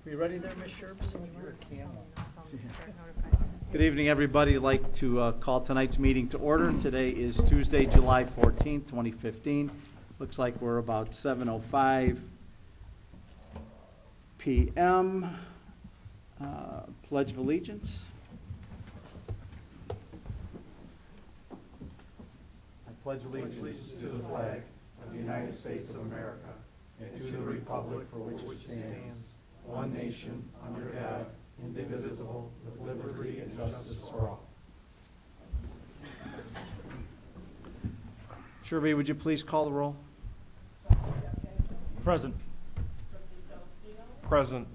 Are you ready there, Ms. Sherbs? You're a camel. Good evening, everybody. I'd like to call tonight's meeting to order. Today is Tuesday, July 14th, 2015. Looks like we're about 7:05 p.m. Pledge of Allegiance. I pledge allegiance to the flag of the United States of America and to the republic for which it stands, one nation, under God, indivisible, with liberty and justice for all. Shirley, would you please call the roll? Present. Present.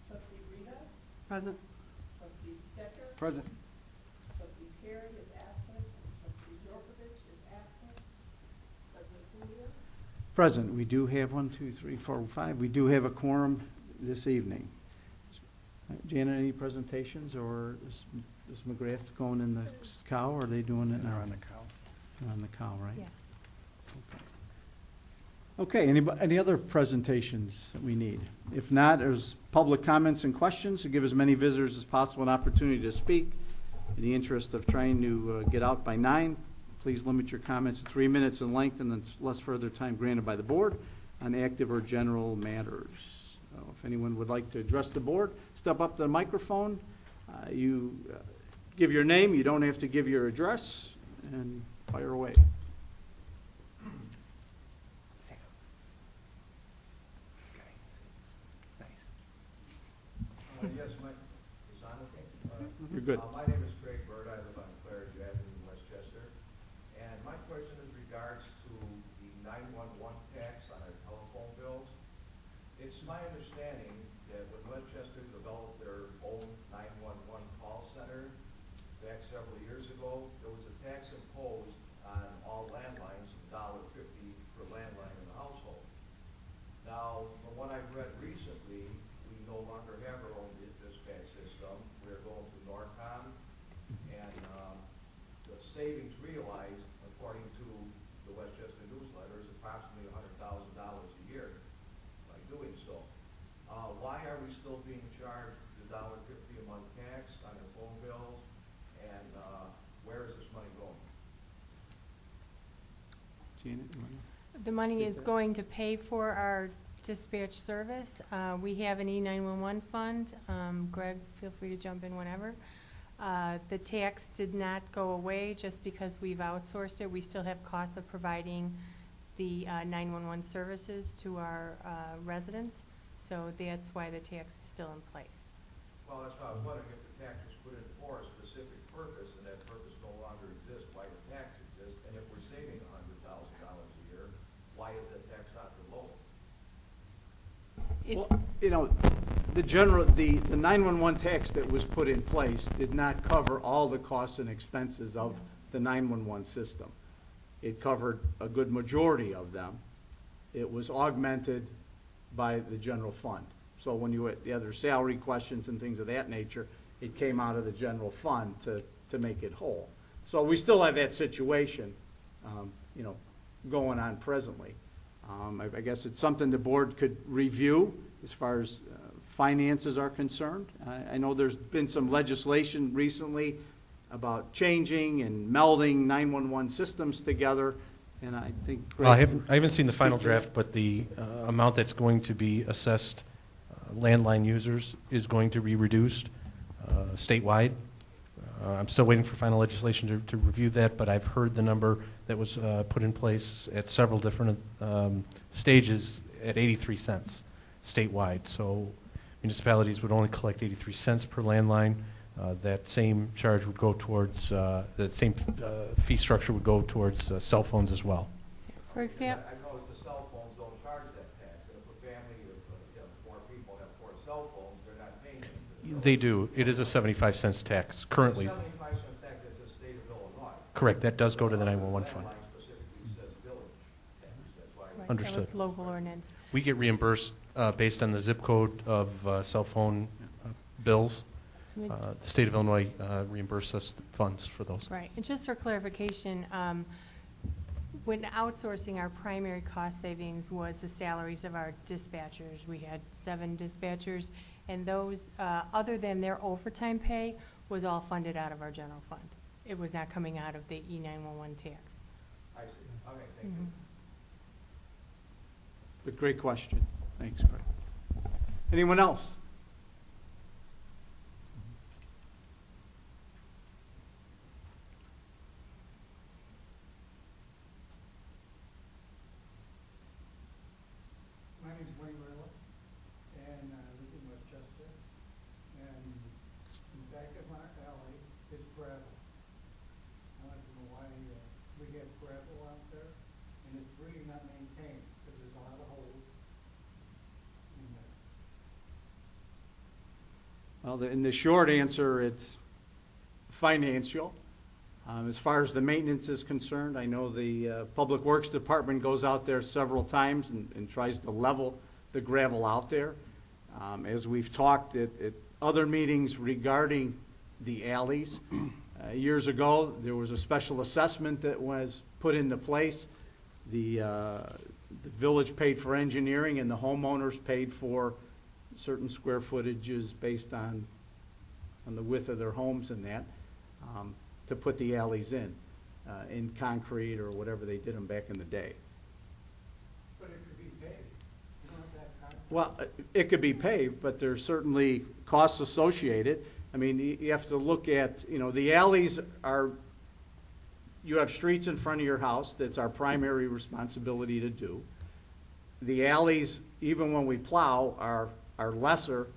Trustee Rita? Present. Trustee Stecker? Present. Trustee Perry is absent. Trustee Yorkovich is absent. President Julio? Present. We do have 1, 2, 3, 4, 5. We do have a quorum this evening. Janet, any presentations, or is McGrath going in the cow, or are they doing it now? On the cow. They're on the cow, right? Yes. Okay, any other presentations that we need? If not, there's public comments and questions to give as many visitors as possible an opportunity to speak. In the interest of trying to get out by 9, please limit your comments to 3 minutes in length and then less further time granted by the board on active or general matters. If anyone would like to address the board, step up to the microphone. You give your name. You don't have to give your address, and fire away. Yes, Mike, is on okay? You're good. My name is Craig Bird. I live on Claridge Avenue in Westchester. And my question is regards to the 911 tax on our telephone bills. It's my understanding that when Westchester developed their own 911 call center back several years ago, there was a tax imposed on all landlines of $1.50 per landline in the household. Now, from what I've read recently, we no longer have our own dispatch system. We're going to Norcom, and the savings realized, according to the Westchester newsletter, is approximately $100,000 a year by doing so. Why are we still being charged the $1.50 a month tax on our phone bills, and where is this money going? Janet, you wanna- The money is going to pay for our dispatch service. We have an E911 fund. Greg, feel free to jump in whenever. The tax did not go away just because we've outsourced it. We still have costs of providing the 911 services to our residents, so that's why the tax is still in place. Well, that's why I was wondering if the tax was put in for a specific purpose, and that purpose no longer exists, why the tax exists, and if we're saving $100,000 a year, why is that tax not lower? It's, Well, you know, the 911 tax that was put in place did not cover all the costs and expenses of the 911 system. It covered a good majority of them. It was augmented by the general fund. So when you had the other salary questions and things of that nature, it came out of the general fund to make it whole. So we still have that situation, you know, going on presently. I guess it's something the board could review as far as finances are concerned. I know there's been some legislation recently about changing and melding 911 systems together, and I think... I haven't seen the final draft, but the amount that's going to be assessed landline users is going to be reduced statewide. I'm still waiting for final legislation to review that, but I've heard the number that was put in place at several different stages at 83 cents statewide. So municipalities would only collect 83 cents per landline. That same charge would go towards, the same fee structure would go towards cell phones as well. for example, I noticed the cell phones don't charge that tax, and if a family of 4 people have 4 cell phones, they're not paying it. They do. It is a 75 cents tax currently. 75 cent tax is the state of Illinois. Correct. That does go to the 911 fund. Landline specifically says village tax, that's why. right, Understood. that was local ordinance. We get reimbursed based on the zip code of cell phone bills. The state of Illinois reimburses us funds for those. Right, and just for clarification, when outsourcing, our primary cost savings was the salaries of our dispatchers. We had 7 dispatchers, and those, other than their overtime pay, was all funded out of our general fund. It was not coming out of the E911 tax. I see. Okay, thank you. But great question. Thanks, Greg. Anyone else? My name is Wayne Rayla, and I live in Westchester. And in the back of my alley is gravel. I'd like to know why we have gravel out there, and it's really not maintained, because there's a lot of holes in there. Well, in the short answer, it's financial. As far as the maintenance is concerned, I know the Public Works Department goes out there several times and tries to level the gravel out there. As we've talked at other meetings regarding the alleys, years ago, there was a special assessment that was put into place. The village paid for engineering and the homeowners paid for certain square footages based on the width of their homes and that, to put the alleys in concrete or whatever they did them back in the day. But it could be paved. You don't have to have concrete. Well, it could be paved, but there's certainly costs associated. I mean, you have to look at, the alleys are, you have streets in front of your house, that's our primary responsibility to do. The alleys, even when we plow, are lesser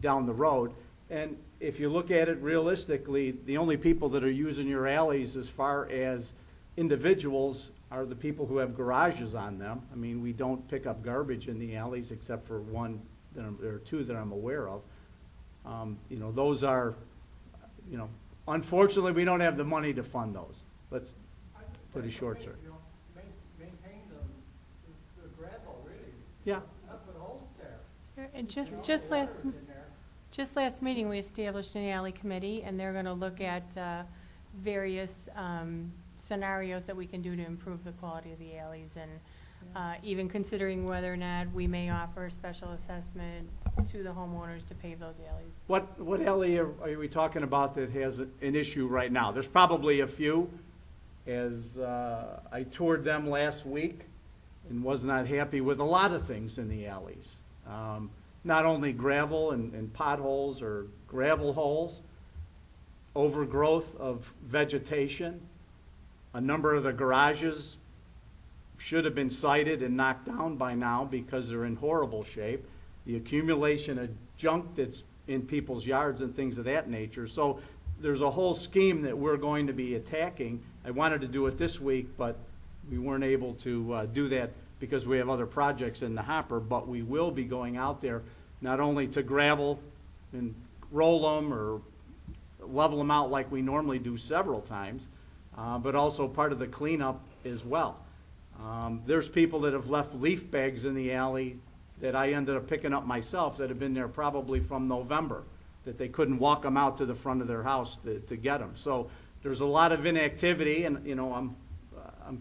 down the road. And if you look at it realistically, the only people that are using your alleys as far as individuals are the people who have garages on them. I mean, we don't pick up garbage in the alleys except for one, or 2 that I'm aware of. Those are, unfortunately, we don't have the money to fund those. Let's put it short, sir. Maintain the gravel, really. Yeah. Not put holes there. And You know, the water's in there. just last meeting, we established an alley committee, and they're gonna look at various scenarios that we can do to improve the quality of the alleys, and even considering whether or not we may offer a special assessment to the homeowners to pave those alleys. What alley are we talking about that has an issue right now? There's probably a few, as I toured them last week and was not happy with a lot of things in the alleys. Not only gravel and potholes or gravel holes, overgrowth of vegetation. A number of the garages should have been cited and knocked down by now because they're in horrible shape. The accumulation of junk that's in people's yards and things of that nature. So there's a whole scheme that we're going to be attacking. I wanted to do it this week, but we weren't able to do that because we have other projects in the hopper, but we will be going out there not only to gravel and roll them or level them out like we normally do several times, but also part of the cleanup as well. There's people that have left leaf bags in the alley that I ended up picking up myself that have been there probably from November, that they couldn't walk them out to the front of their house to get them. So there's a lot of inactivity, and I'm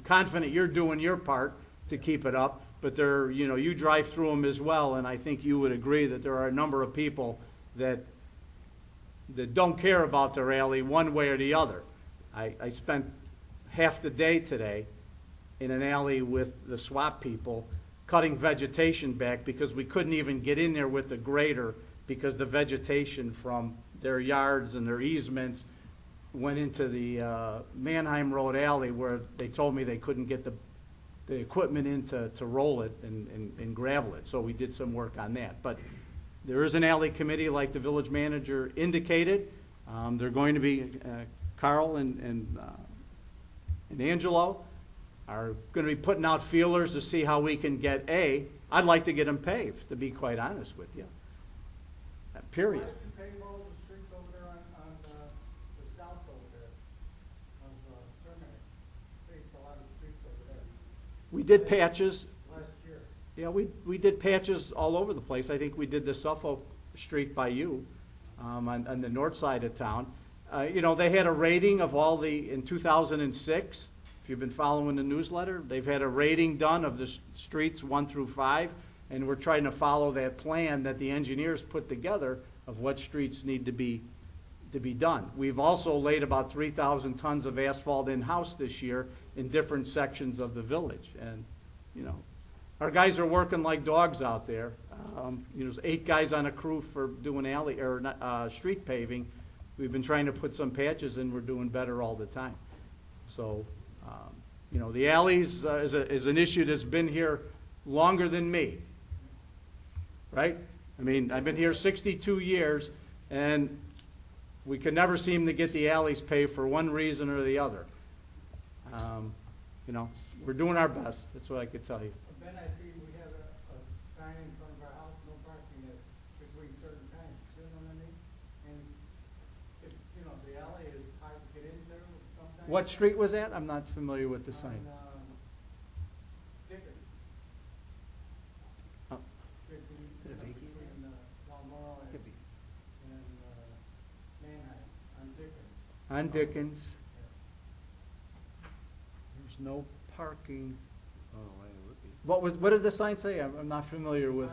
confident you're doing your part to keep it up, but you drive through them as well, and I think you would agree that there are a number of people that don't care about their alley one way or the other. I spent half the day today in an alley with the SWAT people cutting vegetation back because we couldn't even get in there with the grader because the vegetation from their yards and their easements went into the Manheim Road alley where they told me they couldn't get the equipment in to roll it and gravel it. So we did some work on that. But there is an alley committee like the village manager indicated. They're going to be, Carl and Angelo are going to be putting out feelers to see how we can get I'd like to get them paved, to be quite honest with you. Period. Why don't you pave all the streets over there on the south over there of Terminal? Paved a lot of streets over there We did patches. last year. Yeah, we did patches all over the place. I think we did the Suffolk Street by you, on the north side of town. They had a rating of in 2006, If you've been following the newsletter, they've had a rating done of the streets 1 through 5, and we're trying to follow that plan that the engineers put together of what streets need to be done. We've also laid about 3,000 tons of asphalt in-house this year in different sections of the village. And, you know, our guys are working like dogs out there. There's 8 guys on a crew for doing street paving. We've been trying to put some patches in, we're doing better all the time. So, you know, the alleys is an issue that's been here longer than me, right? I mean, I've been here 62 years, and we can never seem to get the alleys paved for one reason or the other. You know, we're doing our best, that's what I could tell you. Ben, I see we have a sign in front of our house, no parking at between certain times, you know what I mean? And if, you know, the alley is hard to get into sometimes. What street was that? I'm not familiar with the sign. On, Dickens. Oh. Between, Balmoral and, Manheim, on Dickens. On Dickens. There's no parking. What did the sign say? I'm not familiar with.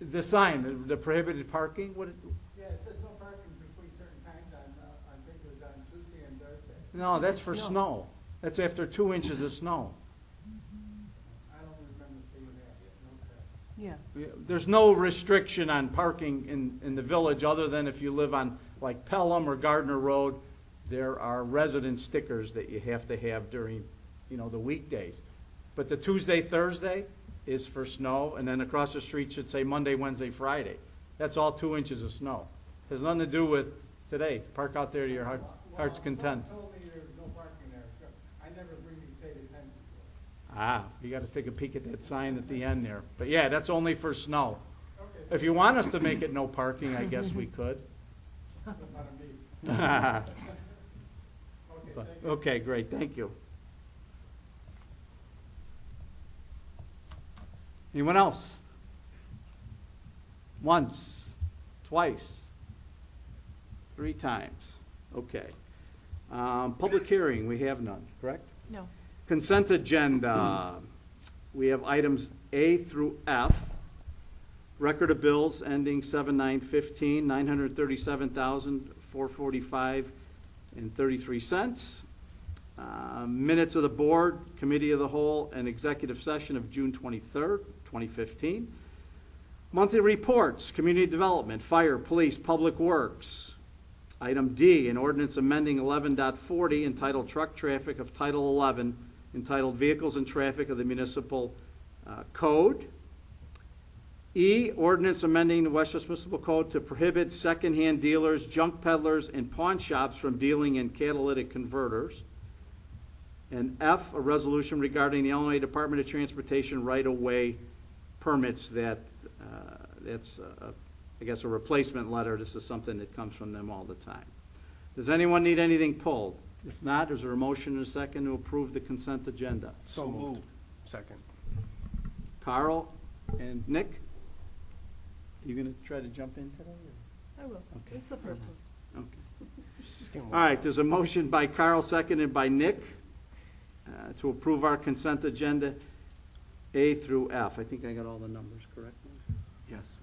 The sign, the prohibited parking? Yeah, it says no parking between certain times on, I think it was on Tuesday and Thursday. No, that's for snow. That's after 2 inches of snow. I don't remember seeing that, okay. Yeah. There's no restriction on parking in the village, other than if you live on like Pelham or Gardner Road, there are resident stickers that you have to have during, you know, the weekdays. But the Tuesday, Thursday is for snow, and then across the street should say Monday, Wednesday, Friday. That's all 2 inches of snow. Has nothing to do with today. Park out there to your heart's content. Someone told me there was no parking there, so I never really paid attention to it. Ah, you gotta take a peek at that sign at the end there. But yeah, that's only for snow. Okay, If you want us to make it no parking, I guess we could. that's about a me. But- Okay, thank you. Okay, great, thank you. Anyone else? Once, twice, 3 times. Okay. Public hearing, we have none, correct? No. Consent agenda, we have items A through F. Record of bills ending 7/9/15, $937,445.33. Minutes of the board, committee of the whole, and executive session of June 23rd, 2015. Monthly reports, community development, fire, police, public works. Item D, an ordinance amending 11.40 entitled Truck Traffic of Title 11, entitled Vehicles and Traffic of the Municipal Code. E, ordinance amending the Westchester Municipal Code to prohibit secondhand dealers, junk peddlers, and pawn shops from dealing in catalytic converters. And F, a resolution regarding the Illinois Department of Transportation right-of-way permits that's, I guess, a replacement letter. This is something that comes from them all the time. Does anyone need anything pulled? If not, is there a motion and a second to approve the consent agenda? So moved. Second. Carl and Nick? You gonna try to jump in today? I will. Okay. This is the first one. Okay. All right, there's a motion by Carl, seconded by Nick, to approve our consent agenda, A through F. I think I got all the numbers correct. Yes.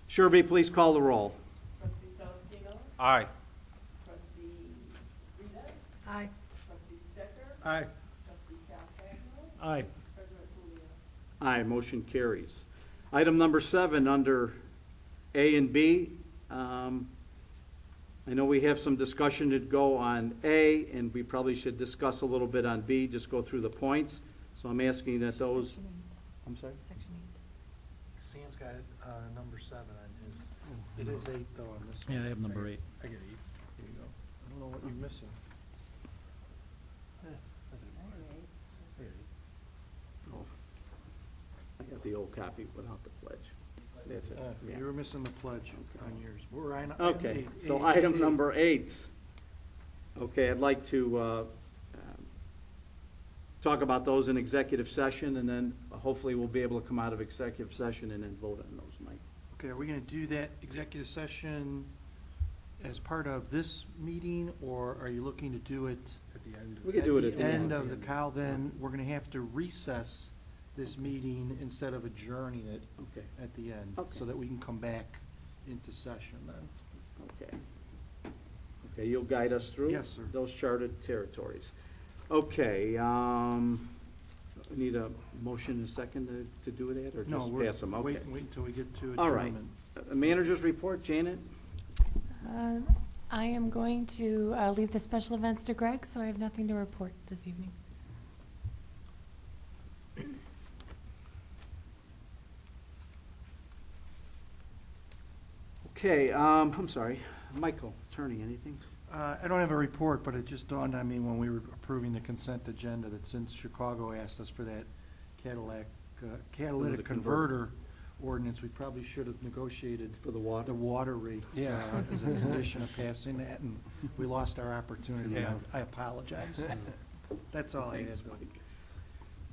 Sherby, please call the roll. Trustee Celestino? Aye. Trustee Rita? Aye. Trustee Stecker? Aye. Trustee Calhoun? Aye. President Julio? Aye, motion carries. Item number 7, under A and B. I know we have some discussion to go on A, and we probably should discuss a little bit on B, just go through the points. So I'm asking that those, Section 8. I'm sorry? Section Sam's got number 7 on his. It is 8 though on this one. Yeah, I have number 8. I get 8. Here you go. I don't know what you're missing. Oh, I got the old copy without the pledge. That's it. Yeah. You were missing the pledge on yours. We're on. Okay, item so eight. item number 8. Okay, I'd like to talk about those in executive session, and then hopefully we'll be able to come out of executive session and then vote on those, Mike. Okay, are we gonna do that executive session as part of this meeting, or are you looking to do it at the end. We could do it At at the the end end. of the Kyle, then we're gonna have to recess this meeting instead of adjourning it Okay, at the end, Okay. so that we can come back into session then. okay. Okay, you'll guide us through? Yes, sir. Those charted territories. Okay, need a motion and a second to do that, or No, just we're, pass them? Okay. wait until we get to All right. adjournment. Manager's report, Janet? I am going to leave the special events to Greg, so I have nothing to report this evening. Okay, I'm sorry, Michael, attorney, anything? I don't have a report, but it just dawned on me when we were approving the consent agenda that since Chicago asked us for that catalytic Catalytic converter ordinance, we probably should have negotiated For the water? the water rates Yeah. as a condition of passing that, and we lost our opportunity. Yeah. I apologize. That's all I had. Thanks, Mike.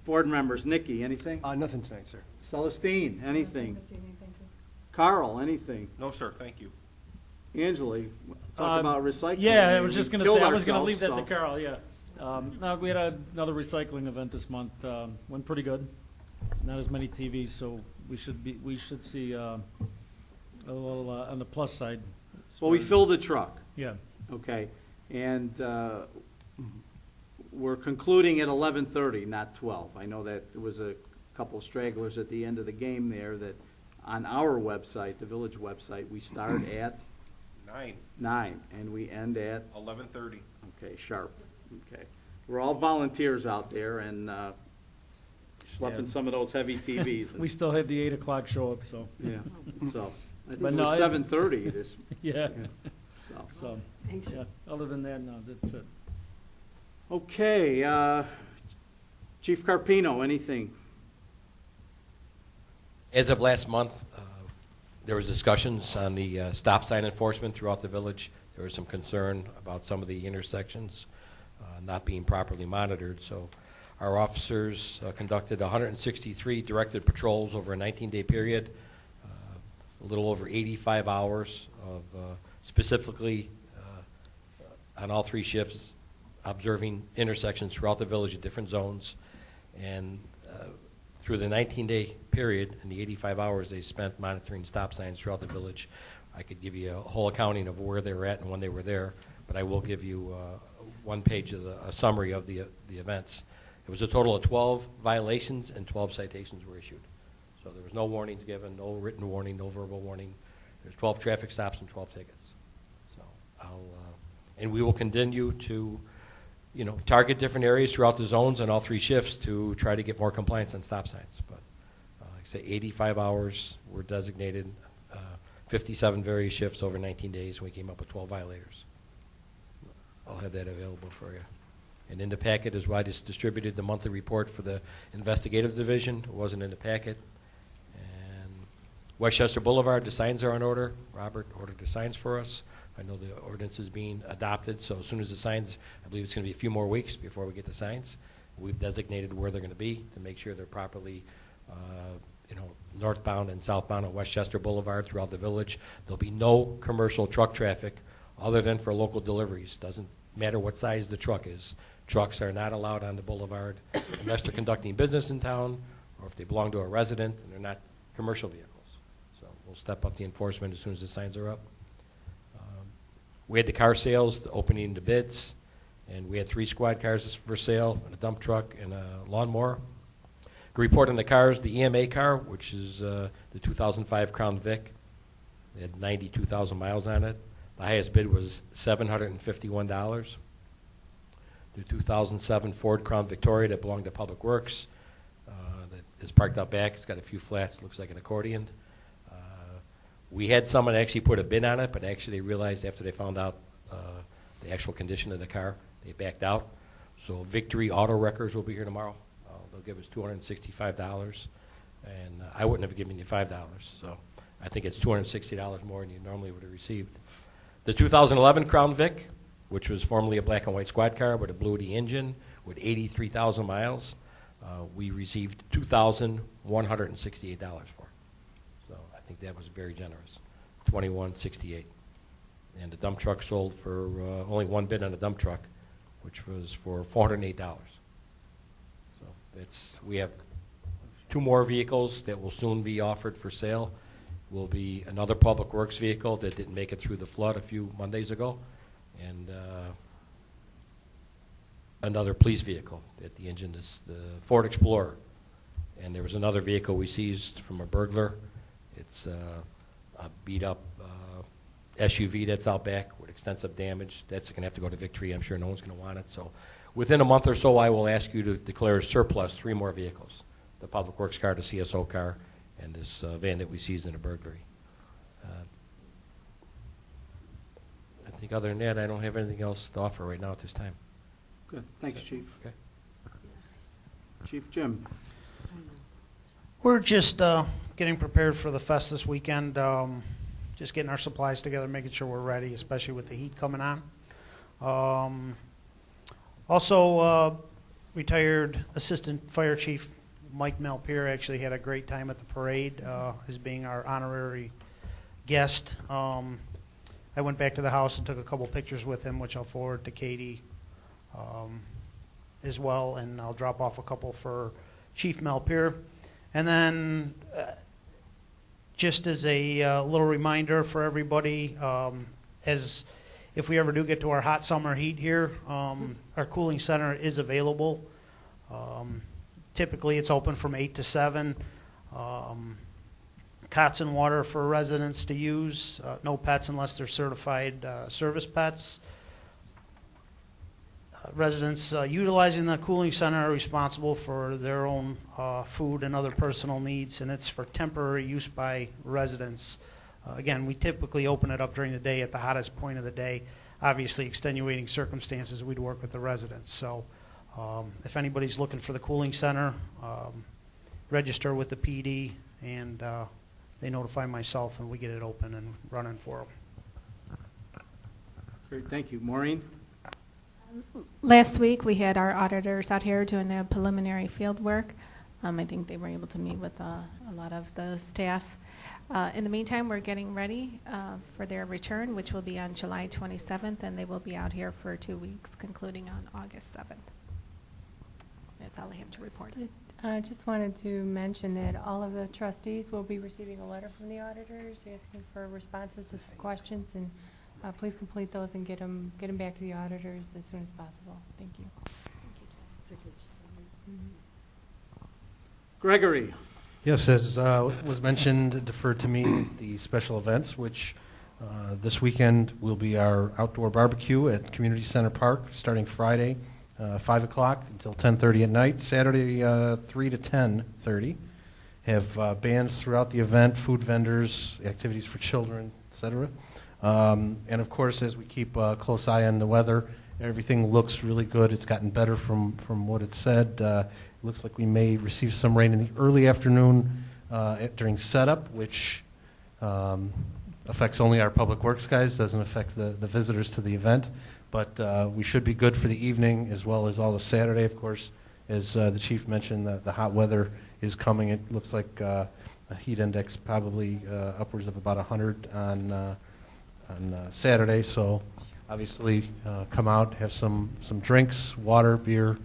Board members, Nikki, anything? Nothing tonight, sir. Celestine, anything? This evening, thank you. Carl, anything? No, sir, thank you. Angeli, talk about recycling. Yeah, I mean, was just we going to say, killed I was going to leave that ourselves, to so- Carl, yeah. We had another recycling event this month, went pretty good. Not as many TVs, so we should see a little on the plus side. as Well, we far as- filled the truck, Yeah, okay, and we're concluding at 11:30, not 12. I know that there was a couple stragglers at the end of the game there that, on our website, the village website, we start at 9 and we end at, 11:30. okay, sharp, okay. We're all volunteers out there and schlepping Yeah. some of those heavy TVs. we still had the 8 o'clock show up, so, Yeah, so, I think But it no, was I- 7:30 this, yeah. so. So, yeah, other than that, no, that's it. Okay, Chief Carpino, anything? As of last month, there was discussions on the stop sign enforcement throughout the village. There was some concern about some of the intersections not being properly monitored. So our officers conducted 163 directed patrols over a 19-day period, a little over 85 hours of specifically on all 3 shifts, observing intersections throughout the village at different zones. And through the 19-day period and the 85 hours they spent monitoring stop signs throughout the village, I could give you a whole accounting of where they were at and when they were there, but I will give you one page of a summary of the events. It was a total of 12 violations and 12 citations were issued. So there was no warnings given, no written warning, no verbal warning. There's 12 traffic stops and 12 tickets. So and we will continue to target different areas throughout the zones and all 3 shifts to try to get more compliance on stop signs. But like I say, 85 hours were designated, 57 various shifts over 19 days, and we came up with 12 violators. I'll have that available for you. And in the packet is why I just distributed the monthly report for the investigative division. It wasn't in the packet. And Westchester Boulevard, the signs are in order. Robert ordered the signs for us. I know the ordinance is being adopted, so as soon as the signs, I believe it's going to be a few more weeks before we get the signs. We've designated where they're going to be to make sure they're properly, northbound and southbound on Westchester Boulevard throughout the village. There'll be no commercial truck traffic other than for local deliveries. Doesn't matter what size the truck is. Trucks are not allowed on the boulevard unless they're conducting business in town or if they belong to a resident and they're not commercial vehicles. So we'll step up the enforcement as soon as the signs are up. We had the car sales, the opening the bids, and we had 3 squad cars for sale, and a dump truck and a lawnmower. To report on the cars, the EMA car, which is the 2005 Crown Vic, it had 92,000 miles on it. The highest bid was $751. The 2007 Ford Crown Victoria that belonged to Public Works, that is parked out back. It's got a few flats, looks like an accordion. We had someone actually put a bid on it, but actually they realized after they found out the actual condition of the car, they backed out. So Victory Auto Wreckers will be here tomorrow. They'll give us $265, and I wouldn't have given you $5. So I think it's $260 more than you normally would have received. The 2011 Crown Vic, which was formerly a black and white squad car with a Blue D engine with 83,000 miles, we received $2,168 for. So I think that was very generous, $2,168. And the dump truck sold for only one bid on a dump truck, which was for $408. So we have 2 more vehicles that will soon be offered for sale. Will be another Public Works vehicle that didn't make it through the flood a few Mondays ago, and another police vehicle that the engine is the Ford Explorer. And there was another vehicle we seized from a burglar. It's a beat-up SUV that's out back with extensive damage. That's going to have to go to Victory. I'm sure no one's going to want it. So within a month or so, I will ask you to declare surplus 3 more vehicles: the Public Works car, the CSO car, and this van that we seized in a burglary. I think other than that, I don't have anything else to offer right now at this time. Good, thanks, Chief. Okay. Chief Jim? We're just getting prepared for the fest this weekend, just getting our supplies together, making sure we're ready, especially with the heat coming on. Also, retired Assistant Fire Chief Mike Malpier actually had a great time at the parade, as being our honorary guest. I went back to the house and took a couple pictures with him, which I'll forward to Katie as well, and I'll drop off a couple for Chief Malpier. And then, just as a little reminder for everybody, as if we ever do get to our hot summer heat here, our cooling center is available. Typically, it's open from 8 to 7. Cots and water for residents to use. No pets unless they're certified service pets. Residents utilizing the cooling center are responsible for their own food and other personal needs, and it's for temporary use by residents. Again, we typically open it up during the day at the hottest point of the day. Obviously, extenuating circumstances, we'd work with the residents. So if anybody's looking for the cooling center, register with the PD, and they notify myself, and we get it open and running for them. Great, thank you. Maureen? Last week, we had our auditors out here doing their preliminary field work. I think they were able to meet with a lot of the staff. In the meantime, we're getting ready for their return, which will be on July 27th, and they will be out here for 2 weeks, concluding on August 7th. That's all I have to report. I just wanted to mention that all of the trustees will be receiving a letter from the auditors asking for responses to some questions, and please complete those and get them back to the auditors as soon as possible. Thank you. Gregory? Yes, as was mentioned, deferred to me, the special events, which this weekend will be our outdoor barbecue at Community Center Park, starting Friday, 5 o'clock until 10:30 at night. Saturday, 3 to 10:30. Have bands throughout the event, food vendors, activities for children, etc. And of course, as we keep a close eye on the weather, everything looks really good. It's gotten better from what it said. It looks like we may receive some rain in the early afternoon during setup, which affects only our Public Works guys, doesn't affect the visitors to the event. But we should be good for the evening as well as all of Saturday, of course. As the chief mentioned, the hot weather is coming. It looks like a heat index probably upwards of about 100 on Saturday. So obviously come out, have some drinks, water, beer,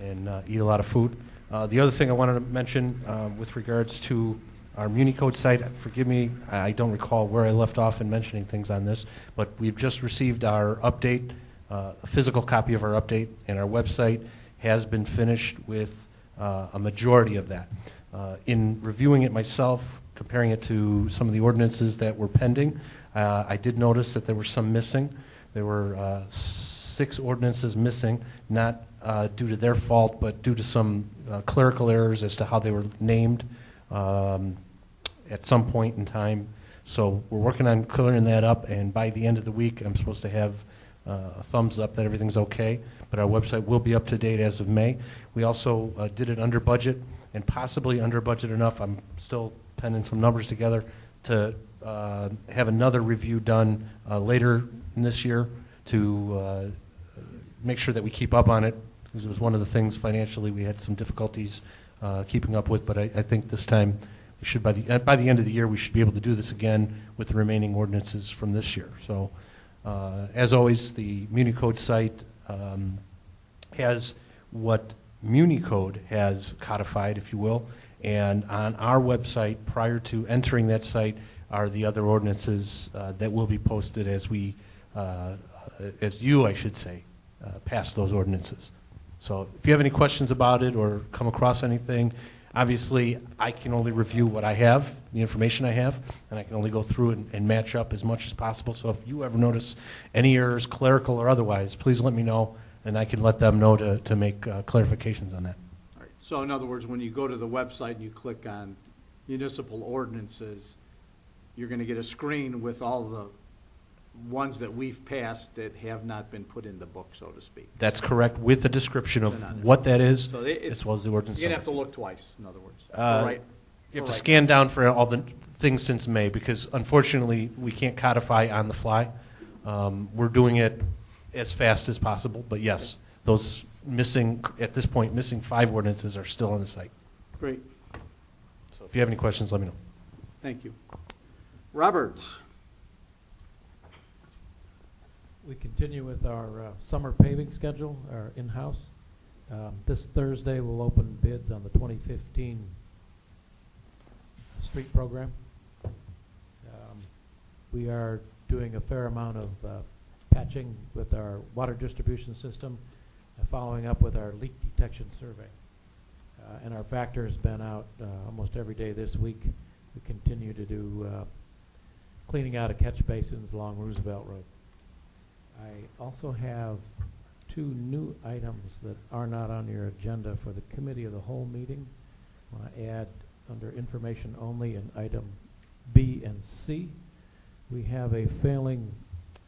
and eat a lot of food. The other thing I wanted to mention with regards to our MuniCode site, forgive me, I don't recall where I left off in mentioning things on this, but we've just received our update, a physical copy of our update, and our website has been finished with a majority of that. In reviewing it myself, comparing it to some of the ordinances that were pending, I did notice that there were some missing. There were 6 ordinances missing, not due to their fault, but due to some clerical errors as to how they were named at some point in time. So we're working on clearing that up, and by the end of the week, I'm supposed to have a thumbs up that everything's okay. But our website will be up to date as of May. We also did it under budget, and possibly under budget enough. I'm still penning some numbers together to have another review done later in this year to make sure that we keep up on it, because it was one of the things financially we had some difficulties keeping up with. But I think this time we should, by the end of the year, we should be able to do this again with the remaining ordinances from this year. So as always, the MuniCode site has what Muni Code has codified, if you will, and on our website, prior to entering that site, are the other ordinances that will be posted as we, as you, I should say, pass those ordinances. So if you have any questions about it or come across anything, obviously, I can only review what I have, the information I have, and I can only go through and match up as much as possible. So if you ever notice any errors, clerical or otherwise, please let me know, and I can let them know to make clarifications on that. All right. So in other words, when you go to the website and you click on municipal ordinances, you're going to get a screen with all the ones that we've passed that have not been put in the book, so to speak. That's correct, with a description They're not in of what that is, So as well as the ordinance. You're going to have to look twice, in other words. You have to scan down for all the things since May, because unfortunately, we can't codify on the fly. We're doing it as fast as possible, but yes, those missing, at this point, missing 5 ordinances are still on the site. Great. So if you have any questions, let me know. Thank you. Robert? We continue with our summer paving schedule, our in-house. This Thursday, we'll open bids on the 2015 street program. We are doing a fair amount of patching with our water distribution system, following up with our leak detection survey. And our factor has been out almost every day this week. We continue to do cleaning out of catch basins along Roosevelt Road. I also have 2 new items that are not on your agenda for the committee of the whole meeting. I want to add under information only in item B and C. We have a failing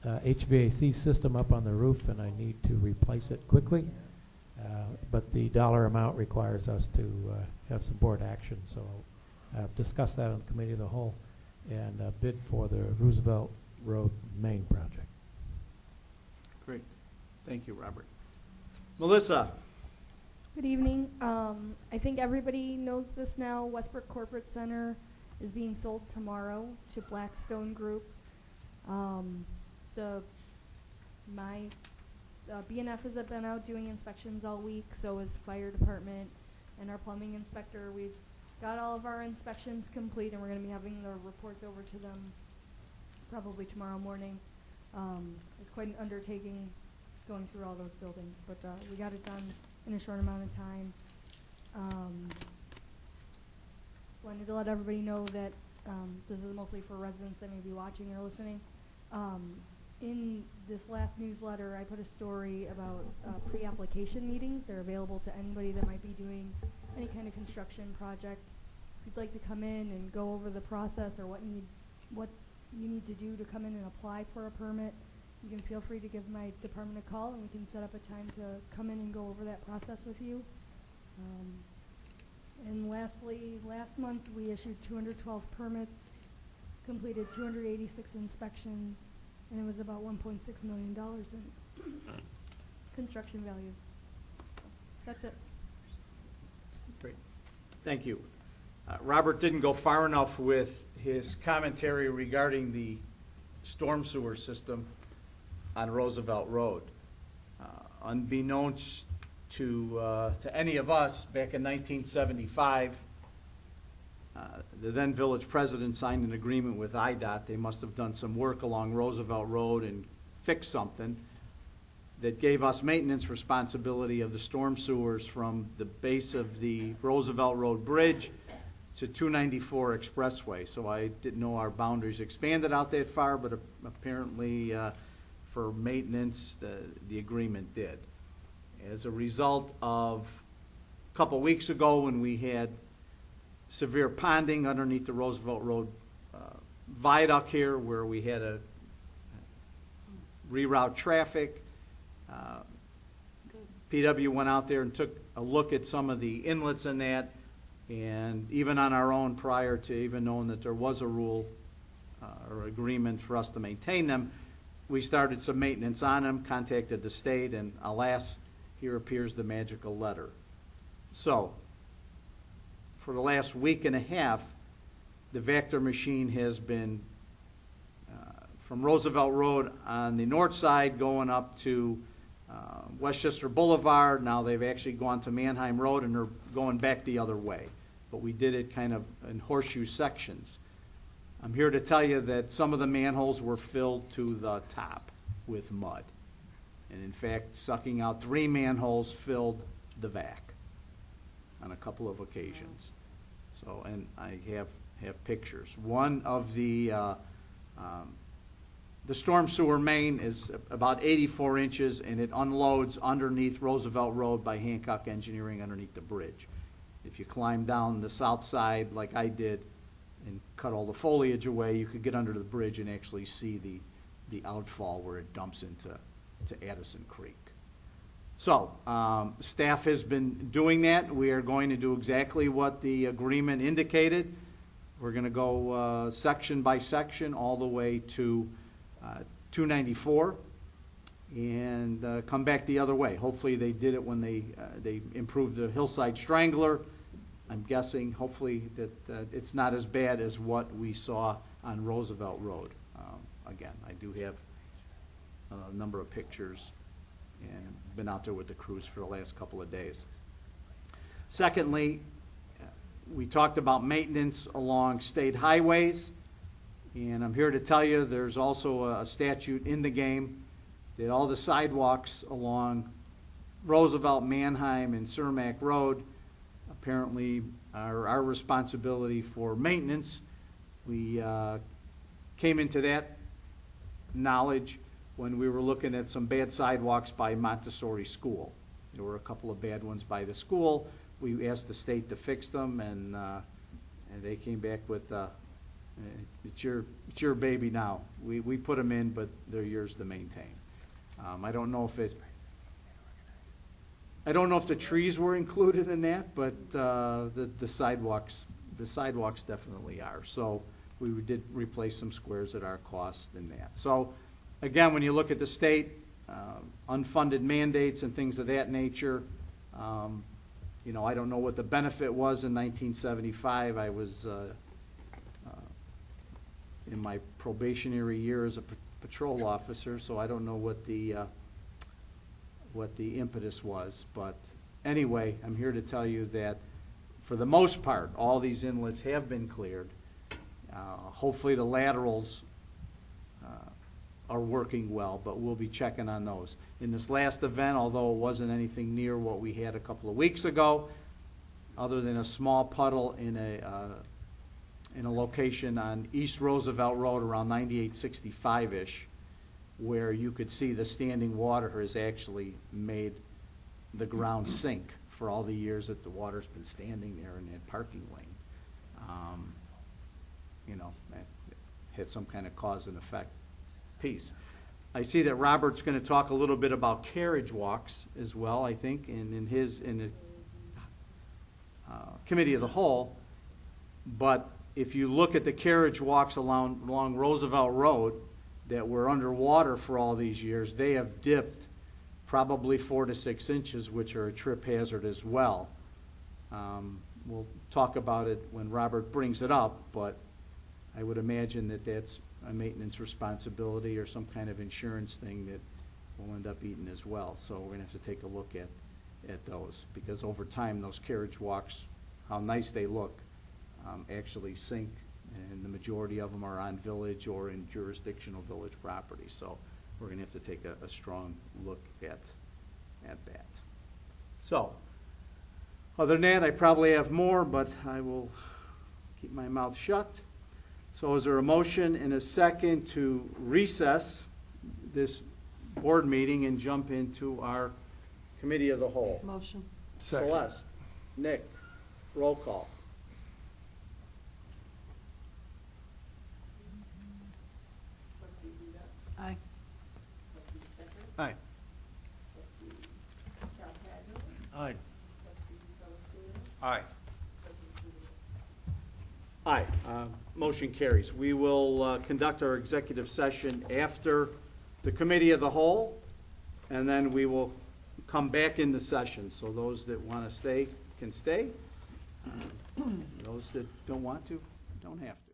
HVAC system up on the roof, and I need to replace it quickly. But the dollar amount requires us to have some board action, so discuss that on the committee of the whole and bid for the Roosevelt Road main project. Great. Thank you, Robert. Melissa? Good evening. I think everybody knows this now. Westbrook Corporate Center is being sold tomorrow to Blackstone Group. BNF has been out doing inspections all week, so is the fire department and our plumbing inspector. We've got all of our inspections complete, and we're going to be having the reports over to them probably tomorrow morning. It's quite an undertaking going through all those buildings, but we got it done in a short amount of time. Wanted to let everybody know that this is mostly for residents that may be watching or listening. In this last newsletter, I put a story about pre-application meetings. They're available to anybody that might be doing any kind of construction project. If you'd like to come in and go over the process or what you need to do to come in and apply for a permit, you can feel free to give my department a call, and we can set up a time to come in and go over that process with you. And lastly, last month we issued 212 permits, completed 286 inspections, and it was about $1.6 million in construction value. That's it. Great. Thank you. Robert didn't go far enough with his commentary regarding the storm sewer system on Roosevelt Road. Unbeknownst to any of us, back in 1975, the then village president signed an agreement with IDOT. They must have done some work along Roosevelt Road and fixed something that gave us maintenance responsibility of the storm sewers from the base of the Roosevelt Road Bridge to 294 Expressway. So I didn't know our boundaries expanded out that far, but apparently for maintenance, the agreement did. As a result of a couple weeks ago when we had severe ponding underneath the Roosevelt Road viaduct here, where we had to reroute traffic, PW went out there and took a look at some of the inlets in that, and even on our own, prior to even knowing that there was a rule or agreement for us to maintain them, we started some maintenance on them, contacted the state, and alas, here appears the magical letter. So, for the last week and a half, the Vector machine has been from Roosevelt Road on the north side going up to Westchester Boulevard. Now they've actually gone to Manheim Road and they're going back the other way. But we did it kind of in horseshoe sections. I'm here to tell you that some of the manholes were filled to the top with mud. And in fact, sucking out 3 manholes filled the vac on a couple of occasions. So, and I have pictures. One of the storm sewer main is about 84 inches, and it unloads underneath Roosevelt Road by Hancock Engineering underneath the bridge. If you climb down the south side like I did and cut all the foliage away, you could get under the bridge and actually see the outfall where it dumps into Addison Creek. So, staff has been doing that. We are going to do exactly what the agreement indicated. We're going to go section by section all the way to 294 and come back the other way. Hopefully they did it when they improved the hillside strangler. I'm guessing hopefully that it's not as bad as what we saw on Roosevelt Road. Again, I do have a number of pictures and been out there with the crews for the last couple of days. Secondly, we talked about maintenance along state highways, and I'm here to tell you there's also a statute in the game that all the sidewalks along Roosevelt, Manheim, and Cermak Road apparently are our responsibility for maintenance. We came into that knowledge when we were looking at some bad sidewalks by Montessori School. There were a couple of bad ones by the school. We asked the state to fix them, and they came back with, it's your baby now. We put them in, but they're yours to maintain. I don't know if the trees were included in that, but the sidewalks definitely are. So we did replace some squares at our cost in that. So again, when you look at the state, unfunded mandates and things of that nature, you know, I don't know what the benefit was in 1975. I was in my probationary year as a patrol officer, so I don't know what the impetus was. But anyway, I'm here to tell you that for the most part, all these inlets have been cleared. Hopefully the laterals are working well, but we'll be checking on those. In this last event, although it wasn't anything near what we had a couple of weeks ago, other than a small puddle in a location on East Roosevelt Road around 9865-ish, where you could see the standing water has actually made the ground sink for all the years that the water's been standing there in that parking lane. You know, that had some kind of cause and effect piece. I see that Robert's going to talk a little bit about carriage walks as well, I think, in the committee of the whole. But if you look at the carriage walks along Roosevelt Road that were underwater for all these years, they have dipped probably 4 to 6 inches, which are a trip hazard as well. We'll talk about it when Robert brings it up, but I would imagine that that's a maintenance responsibility or some kind of insurance thing that we'll end up eating as well. So we're going to have to take a look at those, because over time those carriage walks, how nice they look, actually sink, and the majority of them are on village or in jurisdictional village property. So we're going to have to take a strong look at that. So other than that, I probably have more, but I will keep my mouth shut. So is there a motion and a second to recess this board meeting and jump into our committee of the whole? Motion. Second. Celeste, Nick, roll call. Trustee Rita. Aye. Trustee Stecker. Aye. Trustee Calpagno. Aye. Trustee Celestino. Aye. Trustee Stewart. Aye. Motion carries. We will conduct our executive session after the committee of the whole, and then we will come back in the session. So those that want to stay can stay. Those that don't want to, don't have to.